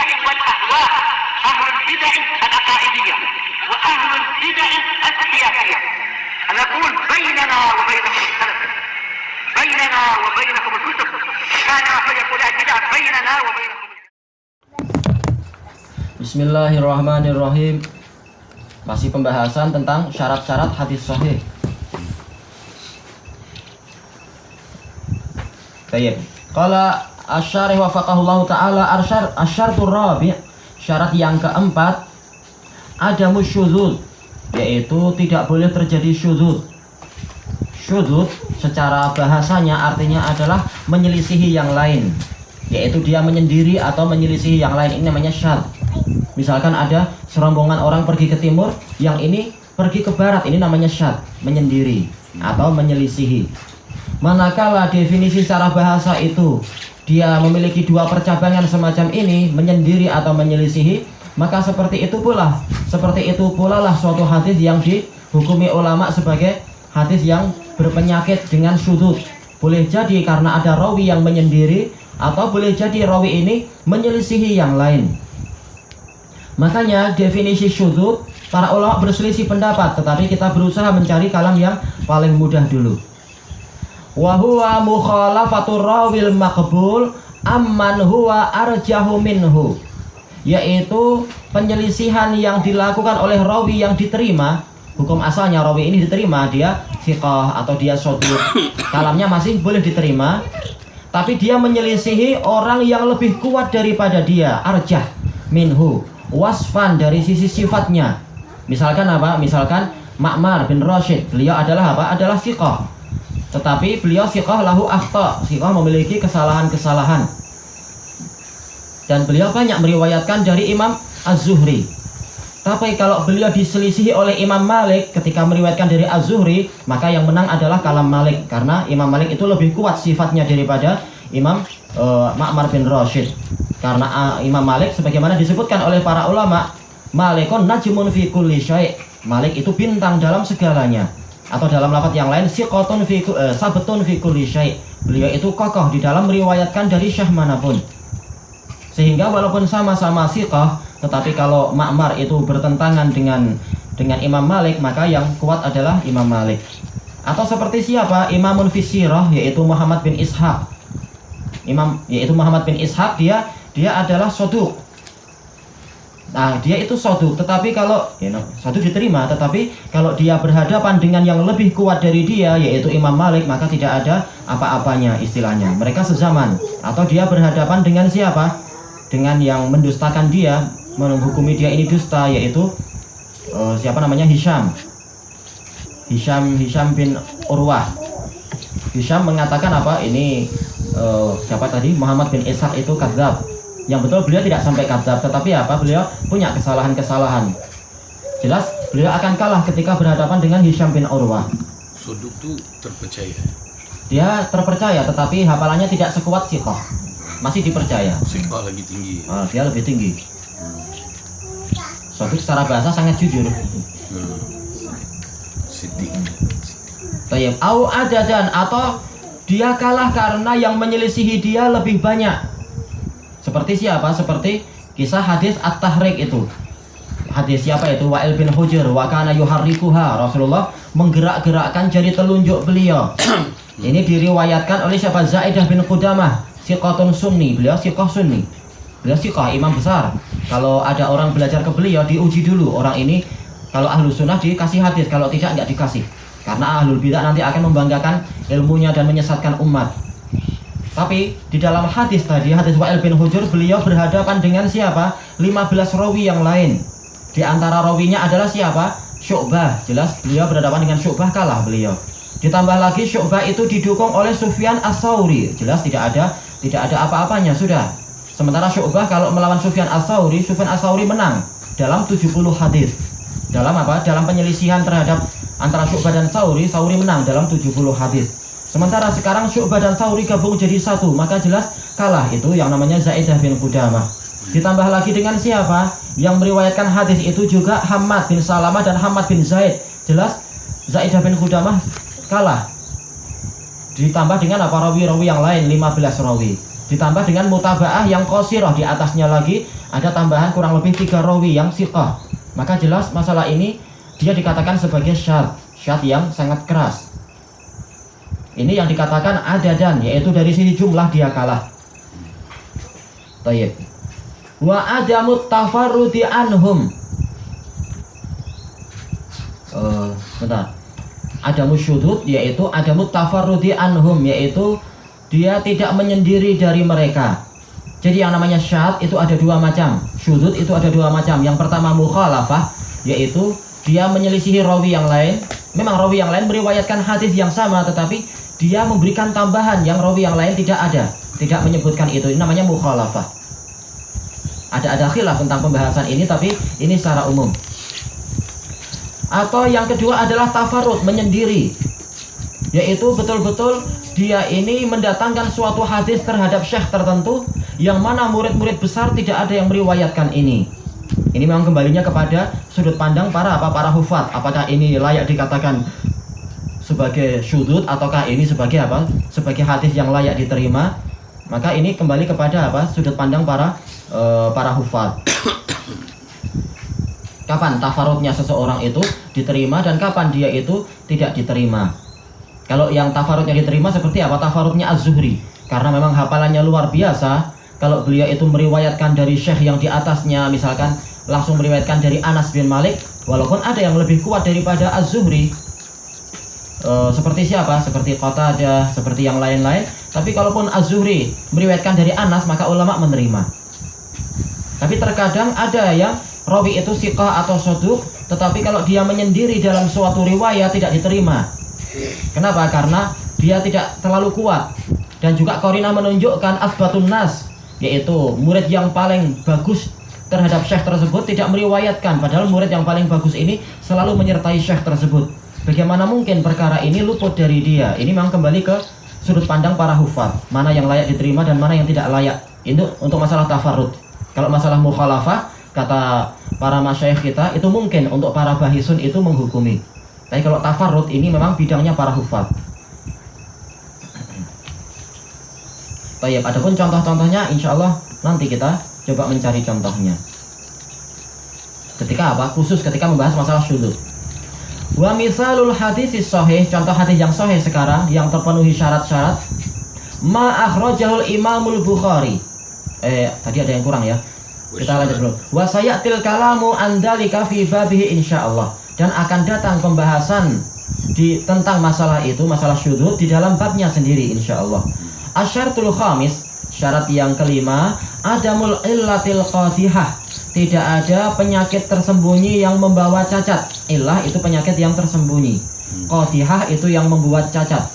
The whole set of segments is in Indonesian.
البدع والأهواء، أهل البدع العقائدية وأهل البدع السياسية. نقول بيننا وبينكم السلف، بيننا وبينكم الكتب، كان فيقول البدع بيننا وبينكم. Bismillahirrahmanirrahim. Masih pembahasan tentang syarat-syarat hadis sahih. Baik. Qala asy-syarih wafaqahullahu taala asyaratur rabi', syarat yang keempat adamus syudzuz, yaitu tidak boleh terjadi syudzuz. Syudzuz secara bahasanya artinya adalah menyelisihi yang lain, yaitu dia menyendiri atau menyelisihi yang lain. Ini namanya syadz. Misalkan ada serombongan orang pergi ke timur, yang ini pergi ke barat, ini namanya syadz, menyendiri atau menyelisihi. Manakala definisi secara bahasa itu dia memiliki dua percabangan semacam ini, menyendiri atau menyelisihi, maka seperti itu pula lah suatu hadis yang dihukumi ulama sebagai hadis yang berpenyakit dengan syudzuz. Boleh jadi karena ada rawi yang menyendiri, atau boleh jadi rawi ini menyelisihi yang lain. Makanya definisi syudzuz para ulama berselisih pendapat, tetapi kita berusaha mencari kalam yang paling mudah dulu. Wa huwa mukhalafatur rawil maqbul amman huwa arjahu minhu, yaitu penyelisihan yang dilakukan oleh rawi yang diterima. Hukum asalnya rawi ini diterima, dia thiqah atau dia shaduq, kalamnya masih boleh diterima, tapi dia menyelisihi orang yang lebih kuat daripada dia, arjah minhu, wasfan dari sisi sifatnya. Misalkan apa? Misalkan Ma'mar bin Rashid, beliau adalah apa? Adalah thiqah, tetapi beliau thiqah lahu akhta, thiqah memiliki kesalahan-kesalahan, dan beliau banyak meriwayatkan dari Imam Az-Zuhri. Tapi kalau beliau diselisihi oleh Imam Malik ketika meriwayatkan dari Az-Zuhri, maka yang menang adalah kalam Malik, karena Imam Malik itu lebih kuat sifatnya daripada Imam Ma'mar bin Rashid. Karena Imam Malik sebagaimana disebutkan oleh para ulama, Malikun najmun fi kulli syai', Malik itu bintang dalam segalanya. Atau dalam lafaz yang lain, siqatun fi sabtun fi kulli syai', beliau itu kokoh di dalam meriwayatkan dari syekh manapun. Sehingga walaupun sama-sama siqah, tetapi kalau Ma'mar itu bertentangan dengan Imam Malik, maka yang kuat adalah Imam Malik. Atau seperti siapa? Imamun fi sirah, yaitu Muhammad bin Ishaq. Muhammad bin Ishaq, dia adalah shaduq. Nah, dia itu shaduq, tetapi kalau shaduq diterima, tetapi kalau dia berhadapan dengan yang lebih kuat dari dia, yaitu Imam Malik, maka tidak ada apa-apanya istilahnya. Mereka sezaman. Atau dia berhadapan dengan siapa? Dengan yang mendustakan dia, menghukumi dia ini dusta, yaitu siapa namanya? Hisham bin Urwah. Hisham mengatakan apa? Ini siapa tadi? Muhammad bin Ishaq itu kadzab. Yang betul beliau tidak sampai kadzab, tetapi apa? Beliau punya kesalahan-kesalahan. Jelas beliau akan kalah ketika berhadapan dengan Hisham bin Urwah. Shaduq itu terpercaya. Dia terpercaya, tetapi hafalannya tidak sekuat thiqah. Masih dipercaya. Thiqah lagi tinggi. Dia lebih tinggi. Shaduq secara bahasa sangat jujur. Siddiq. Tayyib. Au adadan, atau dia kalah karena yang menyelisihi dia lebih banyak. Seperti siapa? Seperti kisah hadis At-Tahrik itu. Hadis siapa itu? Wa'il bin Hujr, wa kana yuharrikuha. Rasulullah menggerak-gerakkan jari telunjuk beliau. Ini diriwayatkan oleh siapa? Zaidah bin Qudamah, siqatun sunni. Beliau siqah sunni. Beliau siqah, imam besar. Kalau ada orang belajar ke beliau, diuji dulu. Orang ini kalau ahlu sunnah dikasih hadis, kalau tidak, nggak dikasih. Karena ahlul bidah nanti akan membanggakan ilmunya dan menyesatkan umat. Tapi di dalam hadis tadi, hadis Wa'il bin Hujr, beliau berhadapan dengan siapa? 15 rawi yang lain. Di antara rawinya adalah siapa? Syu'bah. Jelas beliau berhadapan dengan Syu'bah, kalah beliau. Ditambah lagi Syu'bah itu didukung oleh Sufyan Ats-Tsauri. Jelas tidak ada apa-apanya sudah. Sementara Syu'bah kalau melawan Sufyan Ats-Tsauri menang dalam 70 hadis. Dalam apa? Dalam penyelisihan terhadap antara Syu'bah dan Tsauri menang dalam 70 hadis. Sementara sekarang Syu'bah dan Tsauri gabung jadi satu, maka jelas kalah itu yang namanya Zaidah bin Qudamah. Ditambah lagi dengan siapa? Yang meriwayatkan hadis itu juga Hammad bin Salamah dan Hammad bin Zaid. Jelas Zaidah bin Qudamah kalah. Ditambah dengan apa? Rawi-rawi yang lain, 15 rawi. Ditambah dengan mutabaah yang qasirah, di atasnya lagi ada tambahan kurang lebih 3 rawi yang siqah. Maka jelas masalah ini dia dikatakan sebagai syadz yang sangat keras. Ini yang dikatakan adadan, yaitu dari sini jumlah dia kalah. Tayyib. Wa adamut tafarrudi anhum. Bentar. Adamus syudud, yaitu adamut tafarrudi anhum, yaitu dia tidak menyendiri dari mereka. Jadi yang namanya syadz itu ada 2 macam. Syudud itu ada 2 macam. Yang pertama mukhalafah, yaitu dia menyelisihi rawi yang lain. Memang rawi yang lain meriwayatkan hadis yang sama, tetapi dia memberikan tambahan yang rawi yang lain tidak ada, tidak menyebutkan itu. Ini namanya mukhalafah. Ada khilaf tentang pembahasan ini, tapi ini secara umum. Atau yang kedua adalah tafarrud, menyendiri, yaitu betul-betul dia ini mendatangkan suatu hadis terhadap syekh tertentu, yang mana murid-murid besar tidak ada yang meriwayatkan ini. Ini memang kembalinya kepada sudut pandang para hufaz. Apakah ini layak dikatakan sebagai syudud, ataukah ini sebagai apa? Sebagai hadis yang layak diterima. Maka ini kembali kepada sudut pandang para hufaz. Kapan tafarudnya seseorang itu diterima dan kapan dia itu tidak diterima. Kalau yang tafarudnya diterima seperti apa? Tafarudnya Az-Zuhri, karena memang hafalannya luar biasa. Kalau beliau itu meriwayatkan dari syekh yang di atasnya, misalkan langsung meriwayatkan dari Anas bin Malik, walaupun ada yang lebih kuat daripada Az-Zuhri, seperti siapa? Seperti Qatadah, seperti yang lain-lain. Tapi kalaupun Az-Zuhri meriwayatkan dari Anas, maka ulama menerima. Tapi terkadang ada yang rawi itu siqah atau soduk, tetapi kalau dia menyendiri dalam suatu riwayat tidak diterima. Kenapa? Karena dia tidak terlalu kuat. Dan juga qarinah menunjukkan asbatun nas, yaitu murid yang paling bagus terhadap syekh tersebut tidak meriwayatkan, padahal murid yang paling bagus ini selalu menyertai syekh tersebut. Bagaimana mungkin perkara ini luput dari dia? Ini memang kembali ke sudut pandang para hufaz, mana yang layak diterima dan mana yang tidak layak. Itu untuk masalah tafarrud. Kalau masalah mukhalafah, kata para masyayikh kita, itu mungkin untuk para bahisun itu menghukumi. Tapi kalau tafarrud ini memang bidangnya para hufaz. Baik, adapun contoh-contohnya insya Allah nanti kita coba mencari contohnya. Ketika apa? Khusus ketika membahas masalah syudzul. Wa misalul hadis sahih, contoh hadis yang sahih sekarang yang terpenuhi syarat-syarat, ma akhrajahul Imamul Bukhari. Tadi ada yang kurang ya. Kita lanjut dulu. Wa sayatil kalamu an dzalika fi babihi insyaallah. Dan akan datang pembahasan tentang masalah itu, masalah syudzul di dalam babnya sendiri insyaallah. Asyaratul khamis, syarat yang kelima, adamul illatil qadihah. Tidak ada penyakit tersembunyi yang membawa cacat. Illah itu penyakit yang tersembunyi. Qadihah itu yang membuat cacat.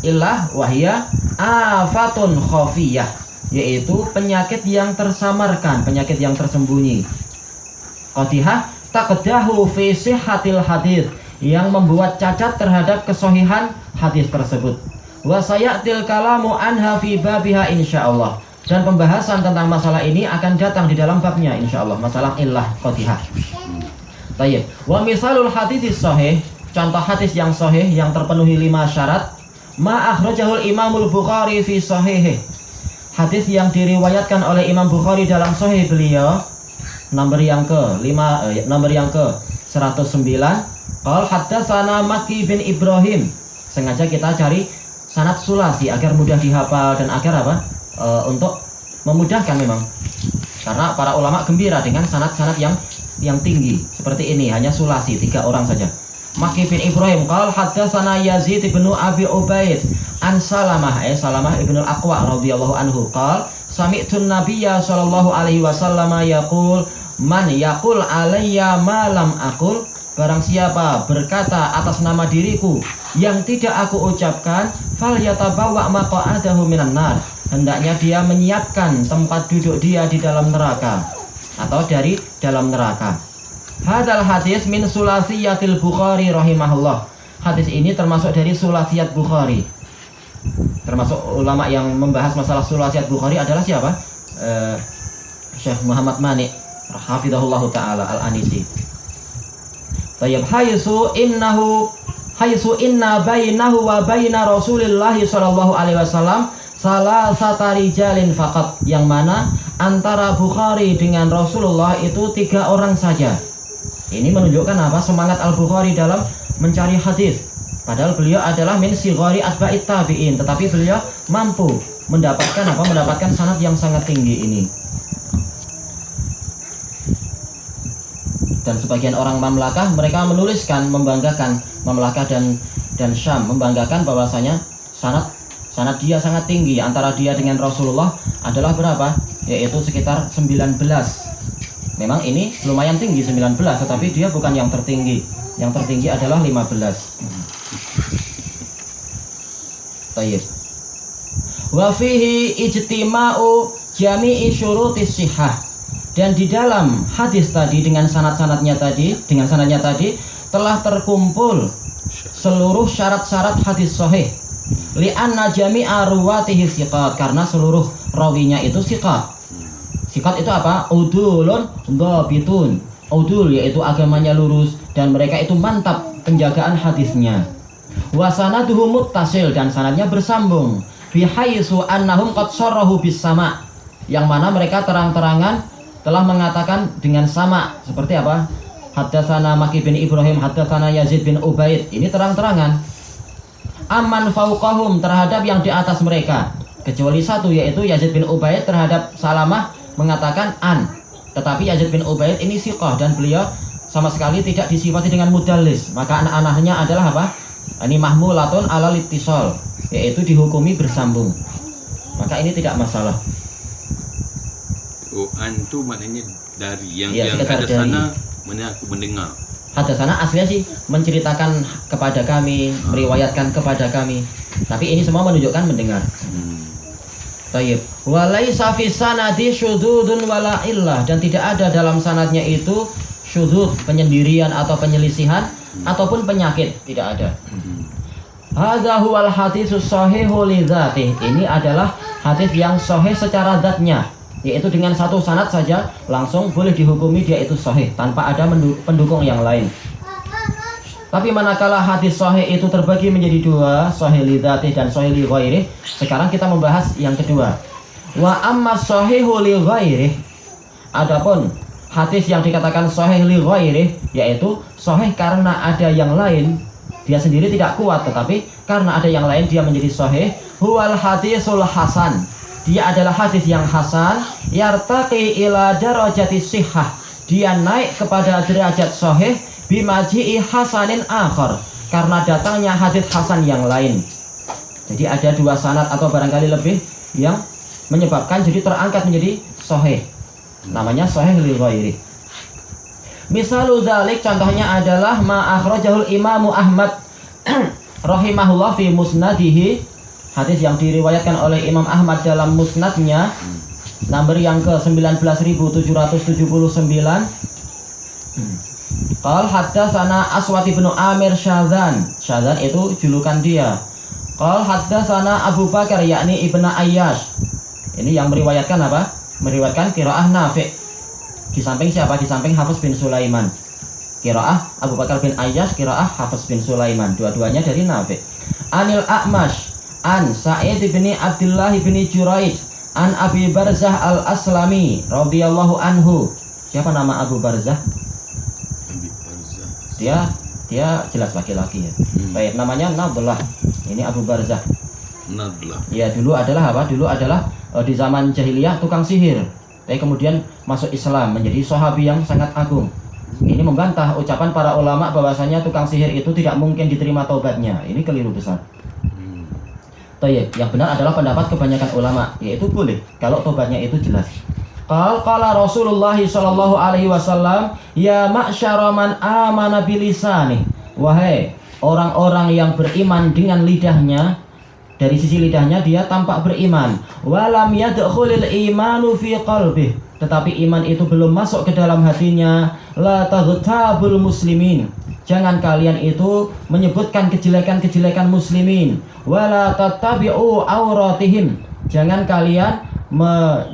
Illah wahia afatun khafiyah, yaitu penyakit yang tersamarkan, penyakit yang tersembunyi. Qadihah taqdahu fi sihhatil hadis, yang membuat cacat terhadap kesohihan hadis tersebut. Wa sayatil kalamu anha fi babiha insyaallah. Dan pembahasan tentang masalah ini akan datang di dalam babnya insyaallah, masalah illah qadihah. Baik. Wa misalul hadits sahih, contoh hadis yang sahih yang terpenuhi 5 syarat, ma akhrajahul Imamul Bukhari fi sahihih. Hadis yang diriwayatkan oleh Imam Bukhari dalam sahih beliau, nomor yang ke 109. Qal haddatsana Makki bin Ibrahim. Sengaja kita cari sanad sulasi agar mudah dihafal dan agar untuk memudahkan memang. Karena para ulama gembira dengan sanad-sanad yang tinggi seperti ini, hanya sulasi 3 orang saja. Makki bin Ibrahim qal haddatsana Yazid bin Abi Ubaid an Salamah ibn al-Aqwa radhiyallahu anhu qal sami'tu an-nabiyya sallallahu alaihi wasallam yaqul man yaqul alayya ma lam aqul. Barang siapa berkata atas nama diriku yang tidak aku ucapkan, fal yatabawa maq'adahu minan nar. Hendaknya dia menyiapkan tempat duduk dia di dalam neraka atau dari dalam neraka. Hadzal hadis min sulasiyatil Bukhari rahimahullah. Hadis ini termasuk dari sulasiyat Bukhari. Termasuk ulama yang membahas masalah sulasiyat Bukhari adalah siapa? Syekh Muhammad Mani hafizahullahu taala al-Anisi. Tayyib haythu inna bainahu wa baina Rasulillah sallallahu alaihi wasallam salasata rijalin faqat, yang mana antara Bukhari dengan Rasulullah itu 3 orang saja. Ini menunjukkan apa? Semangat Al-Bukhari dalam mencari hadis. Padahal beliau adalah min sighari atba'it tabi'in, tetapi beliau mampu mendapatkan apa? Mendapatkan sanad yang sangat tinggi ini. Dan sebagian orang Mamlakah mereka menuliskan membanggakan Mamlakah dan Syam membanggakan bahwasanya sanad dia sangat tinggi. Antara dia dengan Rasulullah adalah berapa? Yaitu sekitar 19. Memang ini lumayan tinggi 19, tetapi dia bukan yang tertinggi. Yang tertinggi adalah 15. Tayyib. Wa fihi ijtima'u jami'i syurutis sihah. Dan di dalam hadis tadi dengan sanad-sanadnya tadi telah terkumpul seluruh syarat-syarat hadis sahih. Li'anna jami'a ruwatihi siqat, karena seluruh rawinya itu siqat. Siqat itu apa? Udulun dhabitun. Udul yaitu agamanya lurus dan mereka itu mantap penjagaan hadisnya. Wa sanaduhu muttasil, dan sanadnya bersambung. Bihaitsu annahum qad sarrahu bis sama', yang mana mereka terang-terangan telah mengatakan dengan sama. Seperti apa? Haddatsana Maki bin Ibrahim, haddatsana Yazid bin Ubaid. Ini terang-terangan. Aman fauqahum, terhadap yang di atas mereka, kecuali satu, yaitu Yazid bin Ubaid terhadap Salamah mengatakan an. Tetapi Yazid bin Ubaid ini siqah dan beliau sama sekali tidak disifati dengan mudallis. Maka anak-anaknya adalah apa? Ini mahmulatun ala littisal, yaitu dihukumi bersambung. Maka ini tidak masalah. Oh, antu maknanya dari yang sekitar ada dari. sana, mana aku mendengar. Ada sana aslinya sih menceritakan kepada kami, meriwayatkan kepada kami. Tapi ini semua menunjukkan mendengar. Tayyib. Walaisa fi sanadi syudzudun wala illah, dan tidak ada dalam sanadnya itu syudzud, penyendirian atau penyelisihan ataupun penyakit, tidak ada. Hadza huwal hadisus shahihu li dzatih. Ini adalah hadis yang sahih secara zatnya, yaitu dengan satu sanad saja langsung boleh dihukumi dia itu sahih tanpa ada pendukung yang lain. Tapi manakala hadis sahih itu terbagi menjadi 2, sahih li dzatih dan sahih li ghairih, sekarang kita membahas yang kedua. Wa amma sahihu li ghairih, adapun hadis yang dikatakan sahih li ghairih, yaitu sahih karena ada yang lain, dia sendiri tidak kuat, tetapi karena ada yang lain dia menjadi sahih. Huwal hadisul hasan, dia adalah hadis yang hasan, yartaqi ila darajati sihhah, dia naik kepada derajat sahih bimaji'i hasanin akhar, karena datangnya hadis hasan yang lain. Jadi ada 2 sanad atau barangkali lebih yang menyebabkan jadi terangkat menjadi sahih. Namanya sahih li ghairi. Misalu dzalik, contohnya adalah ma akhrajahul Imam Ahmad rahimahullah fi musnadihi, hadis yang diriwayatkan oleh Imam Ahmad dalam musnadnya, nomor yang ke 19779. Qal haddatsana Aswad bin Amir Syadzan. Syadzan itu julukan dia. Qal haddatsana Abu Bakar yakni Ibnu Ayyash. Ini yang meriwayatkan apa? Meriwayatkan qiraah Nafi'. Di samping siapa? Di samping Hafiz bin Sulaiman. Qiraah Abu Bakar bin Ayyash, qiraah Hafiz bin Sulaiman. Dua-duanya dari Nafi'. Anil A'mash an Sa'id bin Abdullah bin Juraij an Abi Barzah al-Aslami radhiyallahu anhu. Siapa nama Abu Barzah? Abi Barzah. Dia jelas laki-laki ya. Baik, namanya Nadlah. Ini Abu Barzah. Nadlah. Ya, dulu adalah apa? Dulu adalah di zaman jahiliyah tukang sihir. Tapi kemudian masuk Islam menjadi sahabi yang sangat agung. Ini membantah ucapan para ulama bahwasanya tukang sihir itu tidak mungkin diterima taubatnya. Ini keliru besar. Tayyib, yang benar adalah pendapat kebanyakan ulama, yaitu boleh kalau tobatnya itu jelas. Qala Rasulullah sallallahu alaihi wasallam, ya ma'syara man amana bilisani, wahai orang-orang yang beriman dengan lidahnya. Dari sisi lidahnya dia tampak beriman. Walam yadkhulul imanu fi qalbih, tetapi iman itu belum masuk ke dalam hatinya. La taghtabul muslimin, jangan kalian itu menyebutkan kejelekan-kejelekan muslimin. Wala tattabi'u auratihim, jangan kalian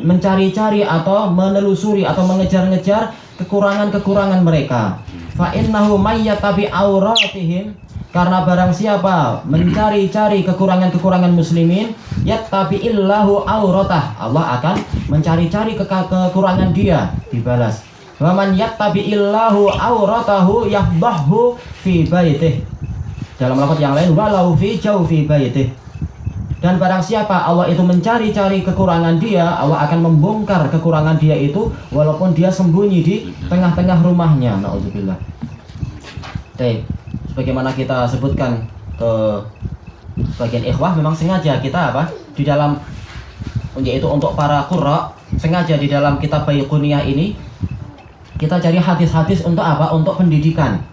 mencari-cari atau menelusuri atau mengejar-ngejar kekurangan-kekurangan mereka. Fa innahu may yattabi auratihim, Karena barang siapa mencari-cari kekurangan-kekurangan muslimin, yattabi'illahu auratah, Allah akan mencari-cari kekurangan dia, dibalas. Wa man yattabi'illahu auratahu yafdahu fi baitih. Dalam lafaz yang lain, walau fi jawfi baitih. Dan barang siapa Allah itu mencari-cari kekurangan dia, Allah akan membongkar kekurangan dia itu walaupun dia sembunyi di tengah-tengah rumahnya. Nauzubillah. Baik. Sebagaimana kita sebutkan ke sebagian ikhwah, memang sengaja kita di dalam, yaitu untuk para qurra, sengaja di dalam kitab Baiquniyah ini kita cari hadis-hadis untuk untuk pendidikan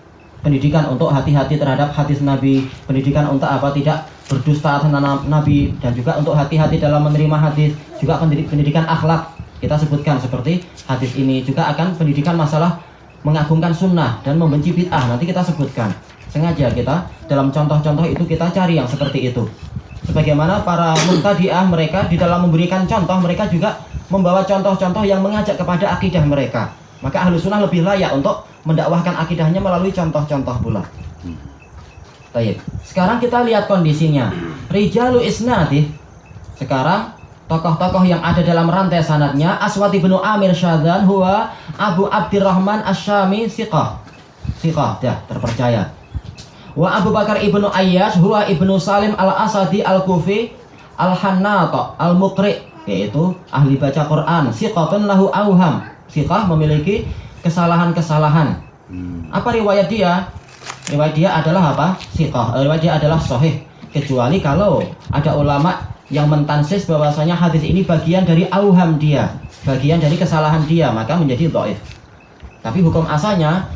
untuk hati-hati terhadap hadis Nabi, pendidikan untuk tidak berdusta atas Nabi, dan juga untuk hati-hati dalam menerima hadis, juga pendidikan akhlak. Kita sebutkan seperti hadis ini juga akan pendidikan masalah mengagungkan sunnah dan membenci bid'ah, nanti kita sebutkan. Sengaja kita dalam contoh-contoh itu kita cari yang seperti itu. Sebagaimana para mubtadi'ah, mereka di dalam memberikan contoh, mereka juga membawa contoh-contoh yang mengajak kepada akidah mereka. Maka ahlu sunnah lebih layak untuk mendakwahkan akidahnya melalui contoh-contoh pula. Baik. Sekarang kita lihat kondisinya. Rijalu isnadih. Sekarang tokoh-tokoh yang ada dalam rantai sanadnya, Aswad ibnu Amir Syadzan huwa Abu Abdurrahman Asy-Syami siqah, dah terpercaya. Wa Abu Bakar ibnu Ayyash huwa ibnu Salim al-Asadi al-Kufi al-Hannata al-Muqri, yaitu ahli baca Quran, siqatun lahu auham. Siqah memiliki kesalahan-kesalahan. Apa riwayat dia? Riwayat dia adalah siqah. Riwayat dia adalah sahih, kecuali kalau ada ulama yang mentansis bahwasanya hadis ini bagian dari auham dia, bagian dari kesalahan dia, maka menjadi dhaif. Tapi hukum asalnya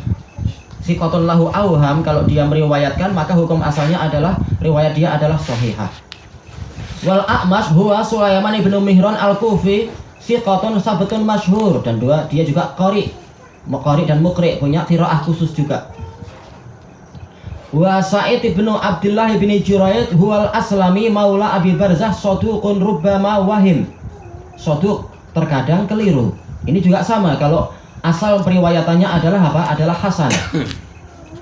siqatun lahu auham, kalau dia meriwayatkan maka hukum asalnya adalah riwayat dia adalah sahihah. Wal A'mash huwa Sulaiman ibnu Mihran al-Kufi siqatun sabtun masyhur, dan dia juga qari dan muqri, punya qiraah khusus juga. Wa Sa'id ibnu Abdullah ibn Jurayd huwal Aslami maula Abi Barzah saduqun rubbama wahim. Saduq, terkadang keliru. Ini juga sama, kalau asal periwayatannya adalah hasan.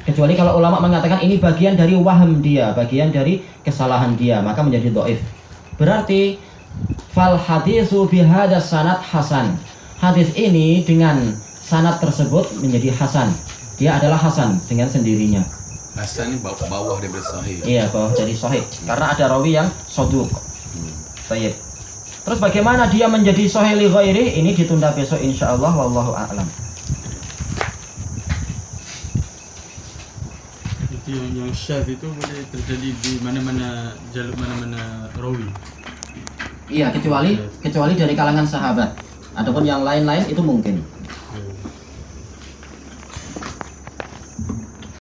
Kecuali kalau ulama mengatakan ini bagian dari waham dia, bagian dari kesalahan dia, maka menjadi dhaif. Berarti fal hadisu bihadas sanad hasan. Hadis ini dengan sanad tersebut menjadi hasan. Dia adalah hasan dengan sendirinya. Hasan ini bawah daripada sahih. Iya, bawah dari sahih. Karena ada rawi yang saduq. Baik. Terus bagaimana dia menjadi sahih li ghairi? Ini ditunda besok insyaallah, wallahu a'lam. Itu yang syadz itu boleh terjadi di mana-mana jalur, mana-mana rawi. Iya, kecuali dari kalangan sahabat. Adapun yang lain-lain itu mungkin.